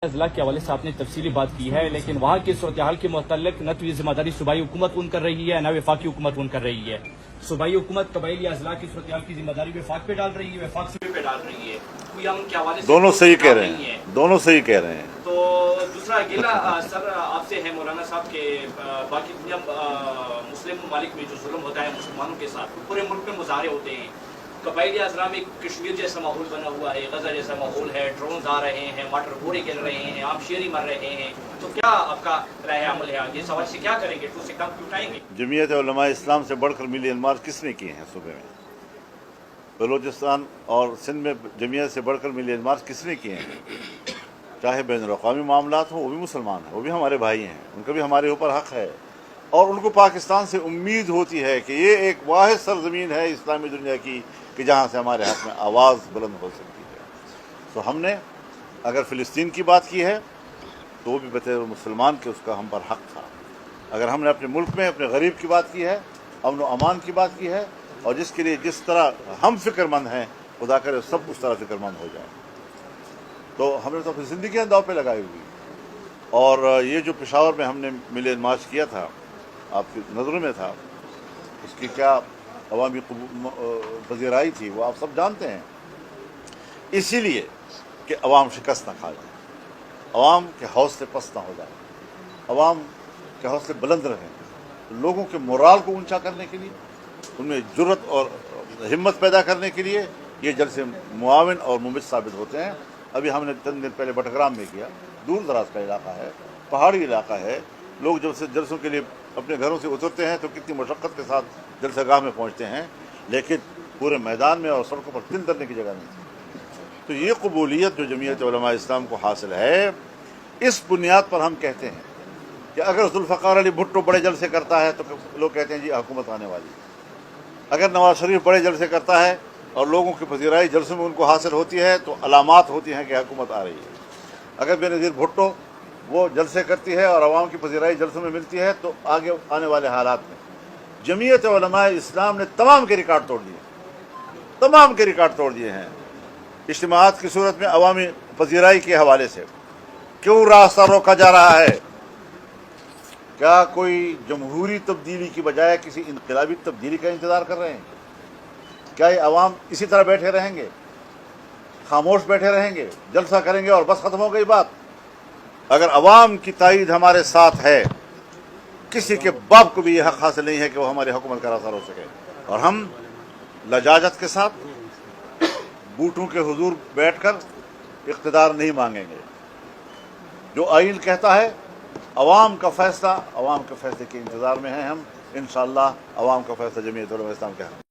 اضلاع کے حوالے سے آپ نے تفصیلی بات کی ہے، لیکن وہاں کی صورتحال کے متعلق نہ تو یہ ذمہ داری صوبائی حکومت ان کر رہی ہے نہ وفاقی حکومت ان کر رہی ہے۔ صوبائی حکومت قبائلی اضلاع کی صورتحال کی ذمہ داری وفاق پہ ڈال رہی ہے، وفاق سے پہ ڈال رہی ہے۔ کوئی ہم کے حوالے سے دونوں صحیح کہہ رہے ہیں، دونوں صحیح کہہ رہے ہیں۔ تو دوسرا اگلا سر آپ سے ہے مولانا صاحب کے باقی دنیا مسلم ممالک میں جو ظلم ہوتا ہے مسلمانوں کے ساتھ، پورے ملک میں مظاہرے ہوتے ہیں، قبائلی اضلاع میں کشمیر جیسا ماحول بنا ہوا ہے، غزہ جیسا ماحول ہے، ڈرونز آ رہے ہیں، واٹر گوڑے گر رہے ہیں، عام شہری مر رہے ہیں، تو کیا آپ کا رائے عمل ہے آگے؟ سوال سے کیا کریں گے؟ ٹھوس اقدام کیوں اٹھائیں گے؟ جمعیت علماء اسلام سے بڑھ کر ملین مارچ کس نے کیے ہیں صوبے میں؟ بلوچستان اور سندھ میں جمعیت سے بڑھ کر ملین مارچ کس نے کیے ہیں؟ چاہے بین الاقوامی معاملات ہوں، وہ بھی مسلمان ہیں، وہ بھی ہمارے بھائی ہیں، ان کا بھی ہمارے اوپر حق ہے، اور ان کو پاکستان سے امید ہوتی ہے کہ یہ ایک واحد سرزمین ہے اسلامی دنیا کی کہ جہاں سے ہمارے حق میں آواز بلند ہو سکتی ہے۔ تو ہم نے اگر فلسطین کی بات کی ہے تو وہ بھی بطور مسلمان کے اس کا ہم پر حق تھا۔ اگر ہم نے اپنے ملک میں اپنے غریب کی بات کی ہے، امن و امان کی بات کی ہے، اور جس کے لیے جس طرح ہم فکر مند ہیں، خدا کرے سب اس طرح فکر مند ہو جائیں، تو ہم نے تو اپنی زندگیاں داؤ پہ لگائی ہوئی۔ اور یہ جو پشاور میں ہم نے ملین مارچ کیا تھا، آپ کی نظروں میں تھا، اس کی کیا عوامی پذیرائی تھی وہ آپ سب جانتے ہیں۔ اسی لیے کہ عوام شکست نہ کھا جائے، عوام کے حوصلے پست نہ ہو جائے، عوام کے حوصلے بلند رہیں، لوگوں کے مورال کو اونچا کرنے کے لیے، ان میں جرت اور ہمت پیدا کرنے کے لیے یہ جلسے معاون اور ممد ثابت ہوتے ہیں۔ ابھی ہم نے چند دن پہلے بٹگرام میں کیا، دور دراز کا علاقہ ہے، پہاڑی علاقہ ہے، لوگ جب سے جلسوں کے لیے اپنے گھروں سے اترتے ہیں تو کتنی مشقت کے ساتھ جلسہ گاہ میں پہنچتے ہیں، لیکن پورے میدان میں اور سڑکوں پر تل درنے کی جگہ نہیں تھی۔ تو یہ قبولیت جو جمعیت علماء اسلام کو حاصل ہے، اس بنیاد پر ہم کہتے ہیں کہ اگر ذوالفقار علی بھٹو بڑے جلسے کرتا ہے تو لوگ کہتے ہیں جی حکومت آنے والی ہے، اگر نواز شریف بڑے جلسے کرتا ہے اور لوگوں کی پذیرائی جلسوں میں ان کو حاصل ہوتی ہے تو علامات ہوتی ہیں کہ حکومت آ رہی ہے، اگر بےنظیر بھٹو وہ جلسے کرتی ہے اور عوام کی پذیرائی جلسوں میں ملتی ہے تو آگے آنے والے حالات میں جمعیت علماء اسلام نے تمام کے ریکارڈ توڑ دیے، تمام کے ریکارڈ توڑ دیے ہیں۔ اجتماعات کی صورت میں عوامی پذیرائی کے حوالے سے کیوں راستہ روکا جا رہا ہے؟ کیا کوئی جمہوری تبدیلی کی بجائے کسی انقلابی تبدیلی کا انتظار کر رہے ہیں؟ کیا یہ عوام اسی طرح بیٹھے رہیں گے، خاموش بیٹھے رہیں گے، جلسہ کریں گے اور بس ختم ہو گئی بات؟ اگر عوام کی تائید ہمارے ساتھ ہے، کسی کے باپ کو بھی یہ حق حاصل نہیں ہے کہ وہ ہماری حکومت کا راستہ روک سکے، اور ہم لجاجت کے ساتھ بوٹوں کے حضور بیٹھ کر اقتدار نہیں مانگیں گے۔ جو آئین کہتا ہے عوام کا فیصلہ، عوام کے فیصلے کے انتظار میں ہیں ہم، انشاءاللہ عوام کا فیصلہ جمعیت علماء اسلام کے حق